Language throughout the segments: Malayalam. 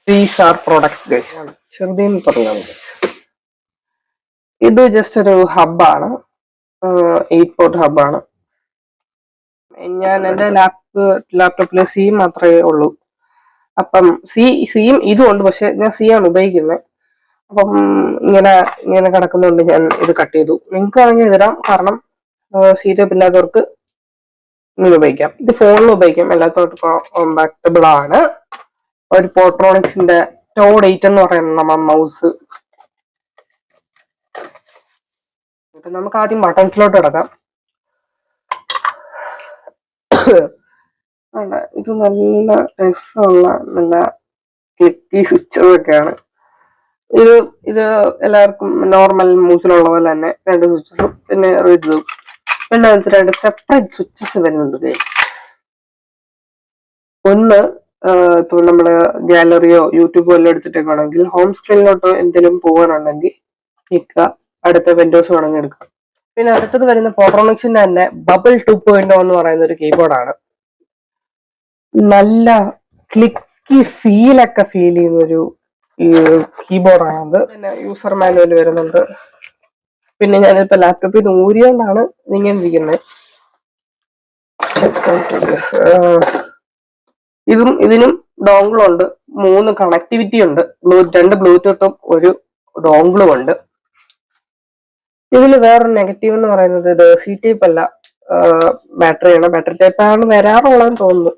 These are products, guys. ചെറുതീന്ന് തുടങ്ങാം guys. ഇത് ജസ്റ്റ് ഒരു ഹബ്ബാണ്, 8-port ഹബ്ബാണ്. ഞാൻ എൻ്റെ ലാപ്ടോപ്പിൽ സി മാത്രമേ ഉള്ളൂ. അപ്പം സിയും ഇതും ഉണ്ട്, പക്ഷെ ഞാൻ സി ആണ് ഉപയോഗിക്കുന്നത്. അപ്പം ഇങ്ങനെ കിടക്കുന്നുണ്ട്, ഞാൻ ഇത് കട്ട് ചെയ്തു. നിങ്ങൾക്ക് വേണമെങ്കിൽ ഇതിടാം, കാരണം സി ടൈപ്പ് ഇല്ലാത്തവർക്ക് ഇങ്ങനെ ഉപയോഗിക്കാം. ഇത് ഫോണിൽ ഉപയോഗിക്കാം, എല്ലാത്തവർക്കും കോമ്പാക്റ്റബിൾ ആണ്. ഒരു പോർട്രോണിക്സിന്റെ ടോഡ് 8 എന്ന് പറയുന്ന നമ്മ മൗസ്. നമുക്ക് ആദ്യം ബട്ടൺസിലോട്ട് കിടക്കാം. ഇത് നല്ല രസമുള്ള നല്ല ക്ലിക്കി സ്വിച്ചൊക്കെയാണ്. ഇത് എല്ലാവർക്കും നോർമൽ മൂസിലുള്ള പോലെ തന്നെ 2 സ്വിച്ചസും പിന്നെ ഇതും പിന്നെ 2 സെപ്പറേറ്റ് സ്വിച്ചസ് വരുന്നുണ്ട് ഗൈസ്. ഒന്ന് ഇപ്പൊ നമ്മള് ഗാലറിയോ യൂട്യൂബോ എല്ലാം എടുത്തിട്ടേക്കാണെങ്കിൽ ഹോം സ്ക്രീനിലോട്ടോ എന്തെങ്കിലും പോകാനുണ്ടെങ്കിൽ നിൽക്കുക, അടുത്ത വിൻഡോസ് വേണമെങ്കിൽ എടുക്കാം. പിന്നെ അടുത്തത് വരുന്ന പോർട്രോണിക്സിന്റെ തന്നെ ബബിൾ 2.0 എന്ന് പറയുന്ന ഒരു കീബോർഡാണ്. നല്ല ക്ലിക്കി ഫീലൊക്കെ ഫീൽ ചെയ്യുന്നൊരു കീബോർഡാണത്. പിന്നെ യൂസർ മാനുവൽ വരുന്നുണ്ട്. പിന്നെ ഞാനിപ്പോ ലാപ്ടോപ്പിൽ നിന്ന് ഊരിയോണ്ടാണ് ഇങ്ങനെ ഇരിക്കുന്നത്. ഇതിനും ഡോങ്കിളുണ്ട്, 3 കണക്ടിവിറ്റി ഉണ്ട്, 2 ബ്ലൂടൂത്തും 1 ഡോങ്കിളും ഉണ്ട്. ഇതിൽ വേറൊരു നെഗറ്റീവ് എന്ന് പറയുന്നത് ഇത് സി ടൈപ്പ് അല്ല, ബാറ്ററിയാണ്. ബാറ്ററി ടൈപ്പാണ് വരാറുള്ളതെന്ന് തോന്നുന്നു.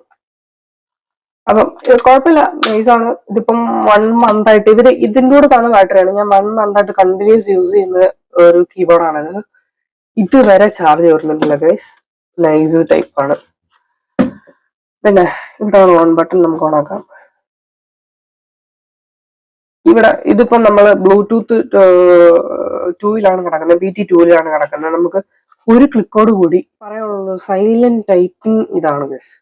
അപ്പം കുഴപ്പമില്ല, നൈസാണ്. ഇതിപ്പം 1 month ആയിട്ട് ഇതിൻ്റെ കൂടെ തന്ന ബാറ്ററിയാണ്. ഞാൻ 1 month ആയിട്ട് കണ്ടിന്യൂസ് യൂസ് ചെയ്യുന്ന ഒരു കീബോർഡാണിത്. ഇതുവരെ ചാർജ് വരുന്നുണ്ടല്ലോ ഗൈസ്, നൈസ് ടൈപ്പാണ്. പിന്നെ ഇവിടെ ഓൺ ബട്ടൺ നമുക്ക് ഓണാക്കാം. ഇവിടെ ഇതിപ്പം നമ്മൾ ബ്ലൂടൂത്ത് 2-ലാണ് കിടക്കുന്നത്, BT 2-ലാണ് കിടക്കുന്നത്. നമുക്ക് ഒരു ക്ലിക്കോട് കൂടി പറയാനുള്ളത് സൈലന്റ് ടൈപ്പിംഗ് ഇതാണ് ഗൈസ്.